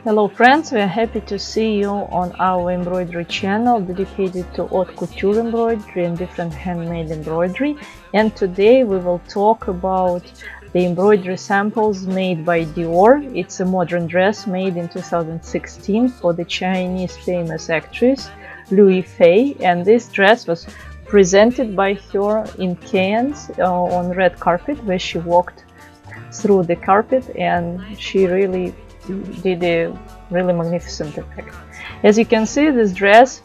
Hello friends, we are happy to see you on our embroidery channel dedicated to haute couture embroidery and different handmade embroidery. And today we will talk about the embroidery samples made by Dior. It's a modern dress made in 2016 for the Chinese famous actress Louis Fei, and this dress was presented by her in Cannes on red carpet, where she walked through the carpet and she really did a really magnificent effect. As you can see, this dress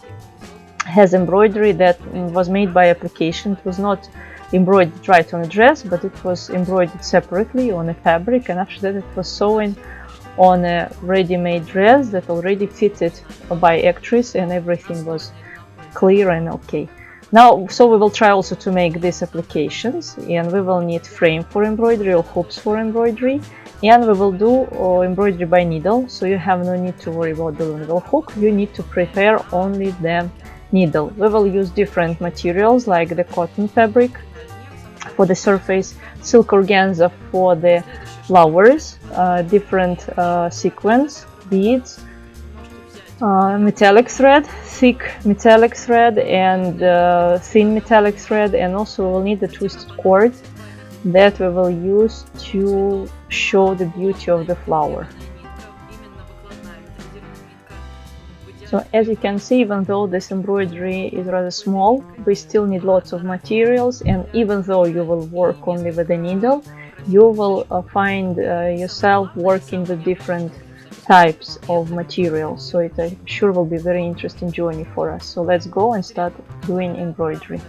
has embroidery that was made by application. It was not embroidered right on a dress, but it was embroidered separately on a fabric, and after that it was sewn on a ready-made dress that already fitted by actress, and everything was clear and okay. Now, so we will try also to make these applications, and we will need frame for embroidery or hoops for embroidery, and we will do embroidery by needle, so you have no need to worry about the needle hook. You need to prepare only the needle. We will use different materials like the cotton fabric for the surface, silk organza for the flowers, different sequins, beads, metallic thread, thick metallic thread and thin metallic thread, and also we will need the twisted cord that we will use to show the beauty of the flower. So as you can see, even though this embroidery is rather small, we still need lots of materials, and even though you will work only with a needle, you will find yourself working with different types of materials, so it I'm sure will be a very interesting journey for us. So let's go and start doing embroidery.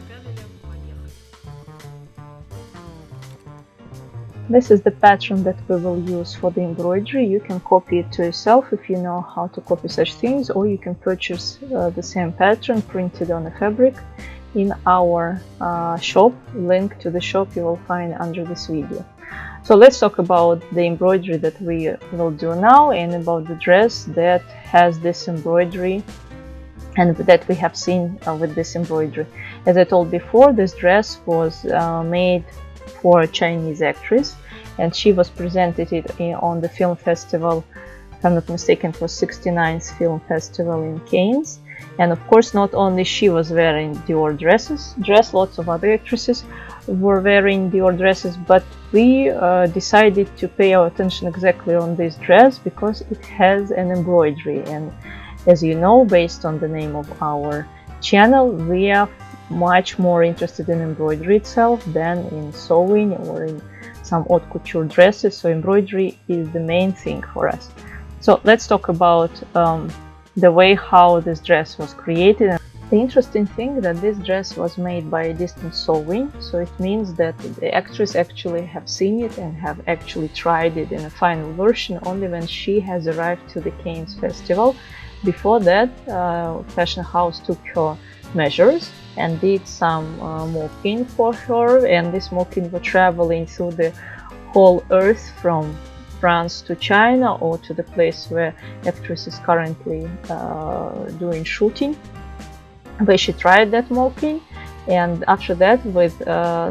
This is the pattern that we will use for the embroidery. You can copy it to yourself if you know how to copy such things, or you can purchase the same pattern printed on a fabric in our shop. Link to the shop you will find under this video. So let's talk about the embroidery that we will do now, and about the dress that has this embroidery and that we have seen with this embroidery. As I told before, this dress was made for a Chinese actress, and she was presented on the film festival, if I'm not mistaken, it was 69th film festival in Cannes. And of course, not only she was wearing Dior dresses, lots of other actresses were wearing Dior dresses, but we decided to pay our attention exactly on this dress because it has an embroidery. And as you know, based on the name of our channel, we are much more interested in embroidery itself than in sewing or in some haute couture dresses. So embroidery is the main thing for us. So let's talk about the way how this dress was created. The interesting thing that this dress was made by distance sewing, so it means that the actress actually have seen it and have actually tried it in a final version only when she has arrived to the Cannes festival. Before that, fashion house took her measures and did some mock-in for her, and this mock-in was traveling through the whole earth from France to China, or to the place where actress is currently doing shooting, where she tried that mock-in, and after that, with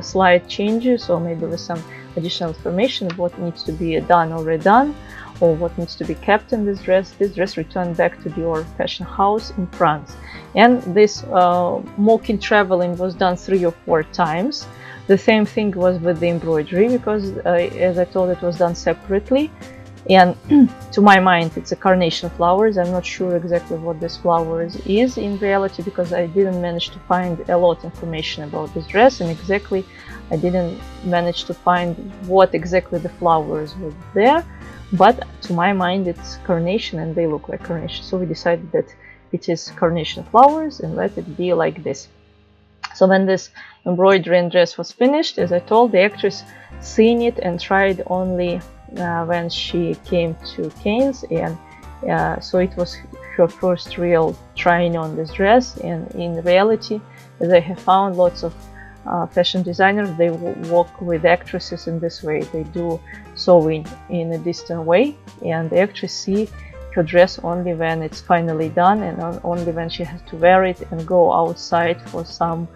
slight changes or maybe with some additional information of what needs to be done or redone, or what needs to be kept in this dress returned back to Dior fashion house in France. And this mock-in traveling was done 3 or 4 times. The same thing was with the embroidery, because as I told, it was done separately, and to my mind it's a carnation flowers. I'm not sure exactly what this flowers is in reality, because I didn't manage to find a lot of information about this dress, and exactly I didn't manage to find what exactly the flowers were there, but to my mind it's carnation and they look like carnation, so we decided that it is carnation flowers and let it be like this. So when this embroidery and dress was finished, as I told, the actress seen it and tried only when she came to Cannes, and so it was her first real trying on this dress. And in reality, as I have found, lots of fashion designers, they work with actresses in this way. They do sewing in a distant way, and the actress see her dress only when it's finally done, and only when she has to wear it and go outside for some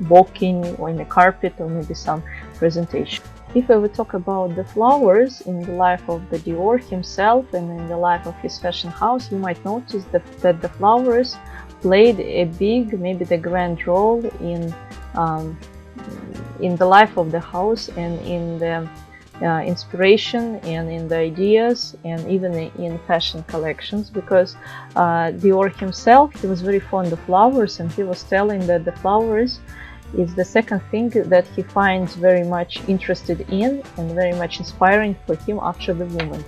walking or in the carpet or maybe some presentation. if we would talk about the flowers in the life of the Dior himself and in the life of his fashion house, you might notice that the flowers played a big, maybe the grand role in the life of the house and in the inspiration and in the ideas and even in fashion collections, because Dior himself, he was very fond of flowers, and he was telling that the flowers is the second thing that he finds very much interested in and very much inspiring for him after the woman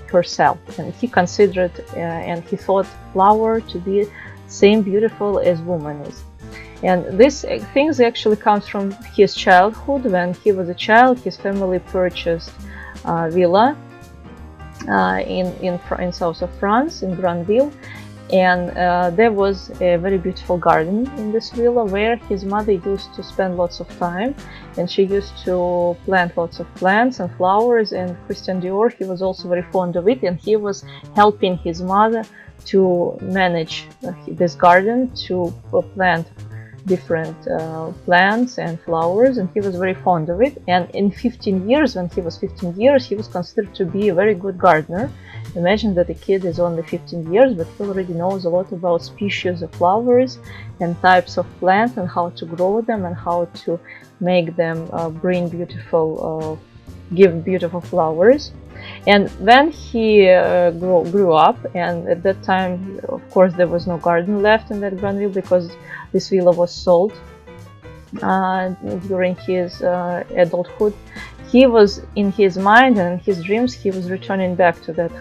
herself. And he considered and he thought flower to be same beautiful as woman is. And this things actually comes from his childhood. When he was a child, his family purchased a villa in south of France, in Granville, and there was a very beautiful garden in this villa where his mother used to spend lots of time, and she used to plant lots of plants and flowers. And Christian Dior, he was also very fond of it, and he was helping his mother to manage this garden, to plant different plants and flowers, and he was very fond of it. And in 15 years, when he was 15 years, he was considered to be a very good gardener. Imagine that a kid is only 15 years, but he already knows a lot about species of flowers and types of plants and how to grow them and how to make them bring beautiful, give beautiful flowers. And when he grew up, and at that time, of course, there was no garden left in that Granville because this villa was sold during his adulthood. He was, in his mind and in his dreams, he was returning back to that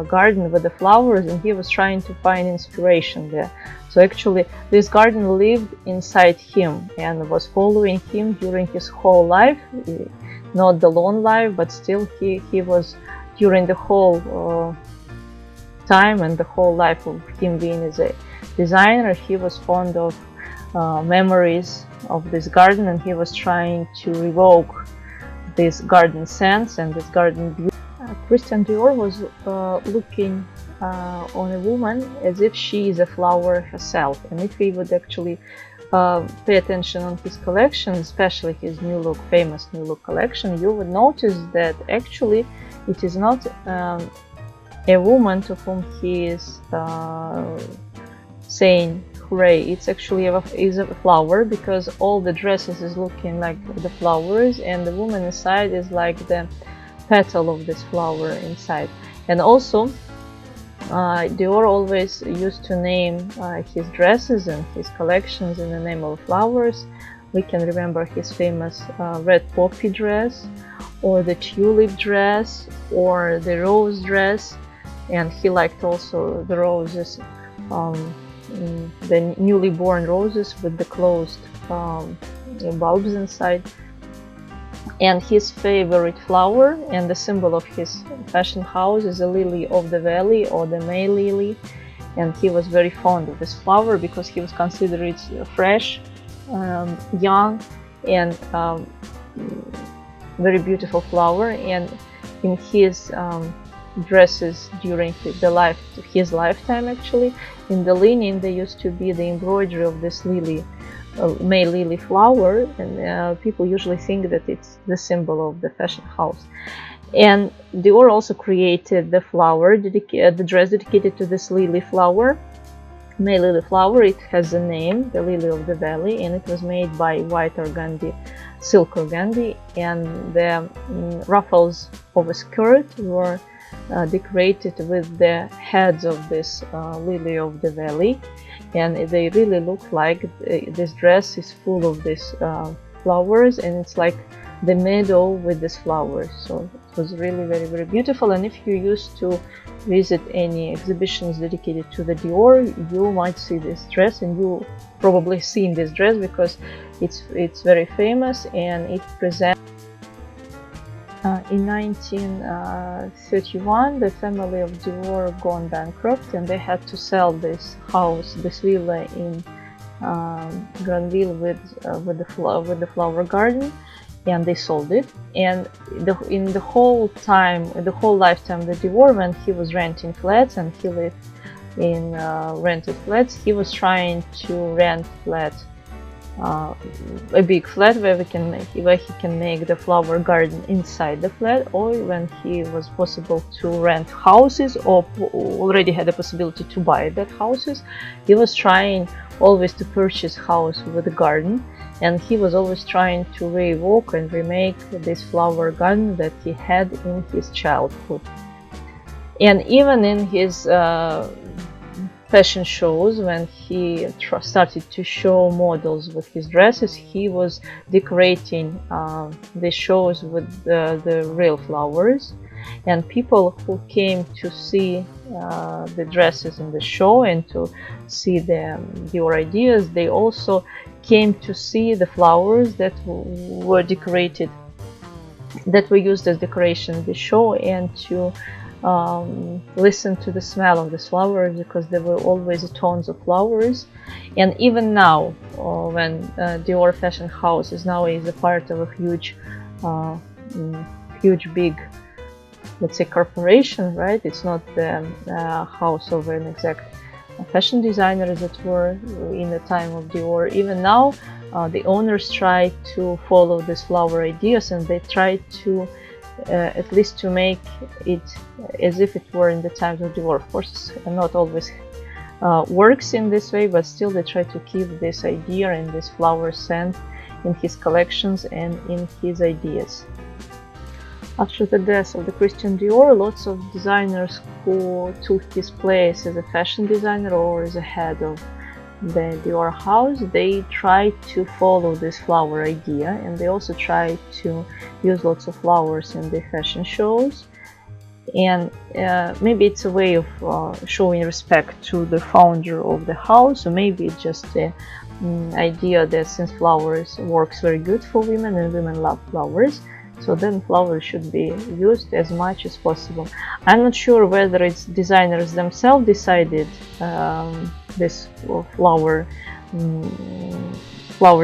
garden with the flowers, and he was trying to find inspiration there. So actually, this garden lived inside him and was following him during his whole life. Not the long life, but still he was, during the whole time and the whole life of him being as a designer, he was fond of memories of this garden, and he was trying to evoke this garden sense and this garden beauty. Christian Dior was looking on a woman as if she is a flower herself. And if we would actually pay attention on his collection, especially his new look, famous new look collection, you would notice that actually it is not a woman to whom he is saying hooray. It's actually a flower, because all the dresses is looking like the flowers, and the woman inside is like the petal of this flower inside. And also Dior always used to name his dresses and his collections in the name of flowers. We can remember his famous red poppy dress, or the tulip dress, or the rose dress, and he liked also the roses, the newly born roses with the closed bulbs inside. And his favorite flower and the symbol of his fashion house is a lily of the valley, or the May lily. And he was very fond of this flower because he was considered it fresh, young, and very beautiful flower. And in his dresses during his lifetime, actually, in the linen there used to be the embroidery of this lily, May lily flower, and people usually think that it's the symbol of the fashion house. And Dior also created the flower, the dress dedicated to this lily flower, May lily flower. It has a name, the lily of the valley, and it was made by white organdy, silk organdy, and the ruffles of a skirt were decorated with the heads of this lily of the valley, and they really look like this dress is full of these flowers, and it's like the meadow with these flowers. So it was really very, very beautiful. And if you used to visit any exhibitions dedicated to the Dior, you might see this dress, and you probably seen this dress because it's very famous, and it presents. In 1931, the family of Dior gone bankrupt, and they had to sell this house, this villa in Granville with the flower garden, and they sold it. And in the whole lifetime of Dior, when he was renting flats and he lived in rented flats, he was trying to rent flats uh, a big flat where he can make the flower garden inside the flat, or when he was possible to rent houses or already had the possibility to buy that houses, he was trying always to purchase house with a garden, and he was always trying to revoke and remake this flower garden that he had in his childhood. And even in his fashion shows, when he started to show models with his dresses, he was decorating the shows with the real flowers, and people who came to see the dresses in the show and to see the Dior ideas, they also came to see the flowers that were decorated, that were used as decoration in the show, and to listen to the smell of the flowers, because there were always tons of flowers. And even now, when Dior fashion house is now a part of a huge big, let's say, corporation, right? It's not the house of an exact fashion designer that were in the time of Dior. Even now, the owners try to follow these flower ideas, and they try to at least to make it as if it were in the times of Dior. Of course, not always works in this way, but still they try to keep this idea and this flower scent in his collections and in his ideas. After the death of the Christian Dior, lots of designers who took his place as a fashion designer or as a head of the Dior house, they try to follow this flower idea, and they also try to use lots of flowers in the fashion shows. And maybe it's a way of showing respect to the founder of the house, or maybe it's just the idea that since flowers works very good for women and women love flowers, so then flowers should be used as much as possible. I'm not sure whether it's designers themselves decided this flower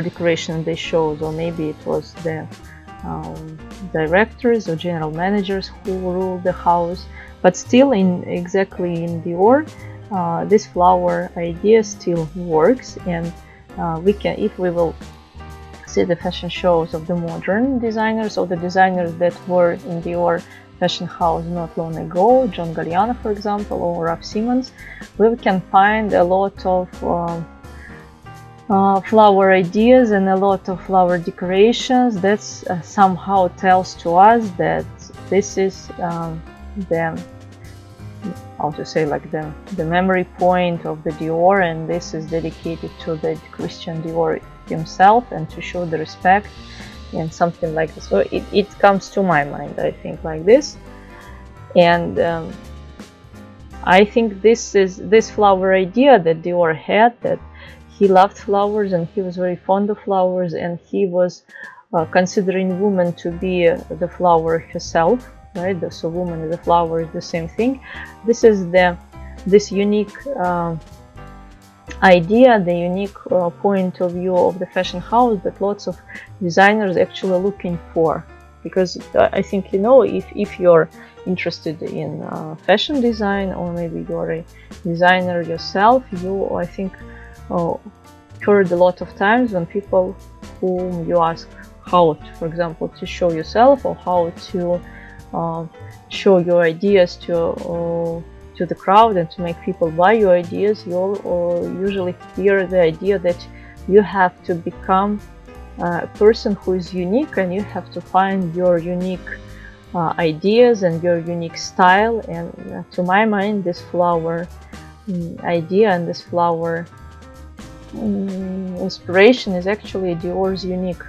decoration they showed, or maybe it was the directors or general managers who ruled the house. But still, in Dior, this flower idea still works, and we can, if we will see the fashion shows of the modern designers, or the designers that were in Dior fashion house not long ago, John Galliano, for example, or Raf Simons, we can find a lot of flower ideas and a lot of flower decorations that somehow tells to us that this is the, how to say, like the memory point of the Dior, and this is dedicated to the Christian Dior himself, and to show the respect and something like this. So it comes to my mind, I think, like this. And I think this flower idea that Dior had, that he loved flowers and he was very fond of flowers, and he was considering woman to be the flower herself, right? So woman and the flower is the same thing. This is this unique idea, the unique point of view of the fashion house that lots of designers actually looking for. Because I think, you know, if you're interested in fashion design, or maybe you're a designer yourself, you, I think, heard a lot of times when people whom you ask how to, for example, to show yourself, or how to show your ideas to the crowd and to make people buy your ideas, you'll usually hear the idea that you have to become a person who is unique, and you have to find your unique ideas and your unique style. And to my mind, this flower idea and this flower inspiration is actually Dior's unique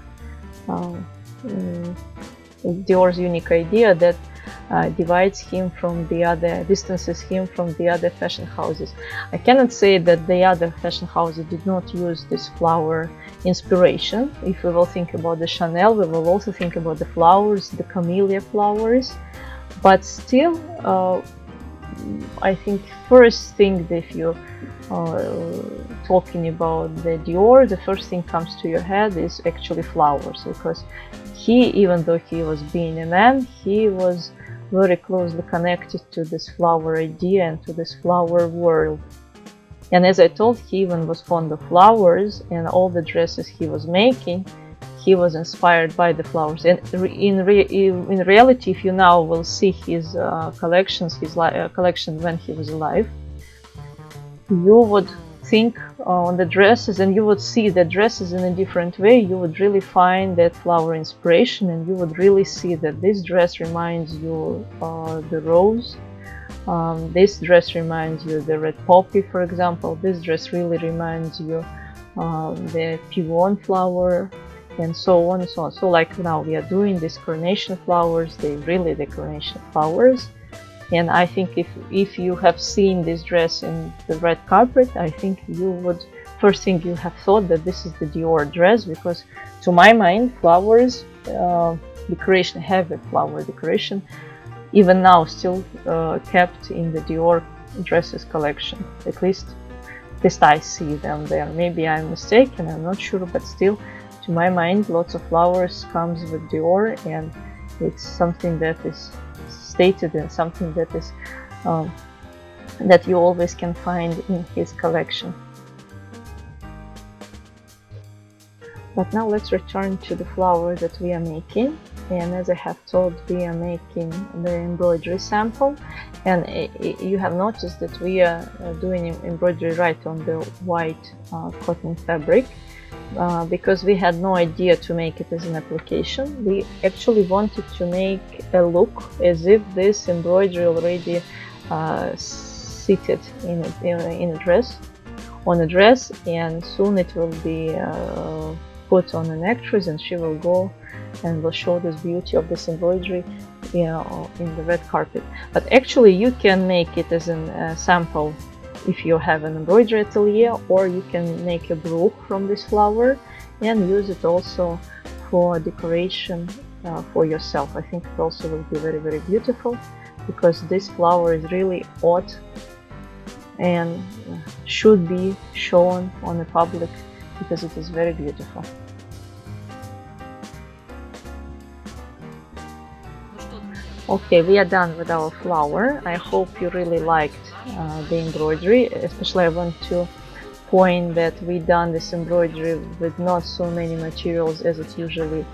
idea that divides him from the other, distances him from the other fashion houses. I cannot say that the other fashion houses did not use this flower inspiration. If we will think about the Chanel, we will also think about the flowers, the camellia flowers. But still, I think first thing that if you talking about the Dior, the first thing comes to your head is actually flowers, because he, even though he was being a man, he was very closely connected to this flower idea and to this flower world. And as I told, he even was fond of flowers, and all the dresses he was making, he was inspired by the flowers. And in reality, if you now will see his collections, his collection when he was alive, you would think on the dresses, and you would see the dresses in a different way. You would really find that flower inspiration, and you would really see that this dress reminds you the rose. This dress reminds you the red poppy, for example. This dress really reminds you the pigeon flower, and so on and so on. So like now we are doing these coronation flowers, they really the coronation flowers. And I think if you have seen this dress in the red carpet, I think you would, first thing you have thought that this is the Dior dress, because to my mind, flowers, decoration, heavy flower decoration, even now still kept in the Dior dresses collection. At least I see them there. Maybe I'm mistaken, I'm not sure, but still, to my mind, lots of flowers comes with Dior, and it's something that is stated and something that is that you always can find in his collection. But now let's return to the flower that we are making. And as I have told, we are making the embroidery sample, and you have noticed that we are doing embroidery right on the white cotton fabric, because we had no idea to make it as an application. We actually wanted to make a look as if this embroidery already seated in a dress, on a dress, and soon it will be put on an actress, and she will go and will show this beauty of this embroidery, you know, in the red carpet. But actually you can make it as a sample if you have an embroidery atelier, or you can make a brook from this flower and use it also for decoration for yourself. I think it also will be very, very beautiful, because this flower is really odd and should be shown on the public, because it is very beautiful. Okay, we are done with our flower. I hope you really liked the embroidery. Especially I want to point that we done this embroidery with not so many materials as it's usually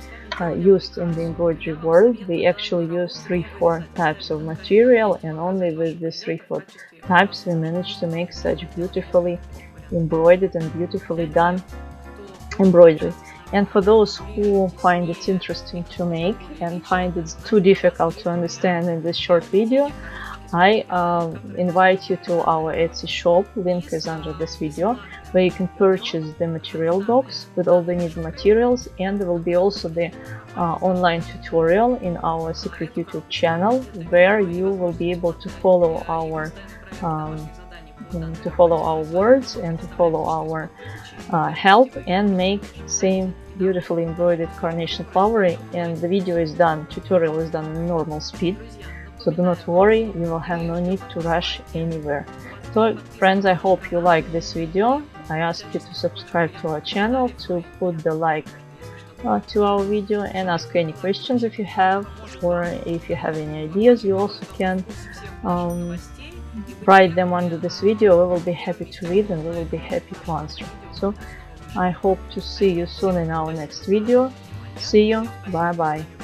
used in the embroidery world. We actually use 3-4 types of material, and only with these 3-4 types we managed to make such beautifully embroidered and beautifully done embroidery. And for those who find it interesting to make and find it too difficult to understand in this short video, I invite you to our Etsy shop. Link is under this video, where you can purchase the material box with all the needed materials, and there will be also the online tutorial in our secret YouTube channel, where you will be able to follow our words and to follow our help and make same beautifully embroidered coronation flower. And the video is done, tutorial is done in normal speed, so do not worry, you will have no need to rush anywhere. So friends, I hope you like this video. I ask you to subscribe to our channel, to put the like to our video, and ask any questions if you have, or if you have any ideas, you also can write them under this video. We will be happy to read, and we will be happy to answer. So I hope to see you soon in our next video. See you, bye bye.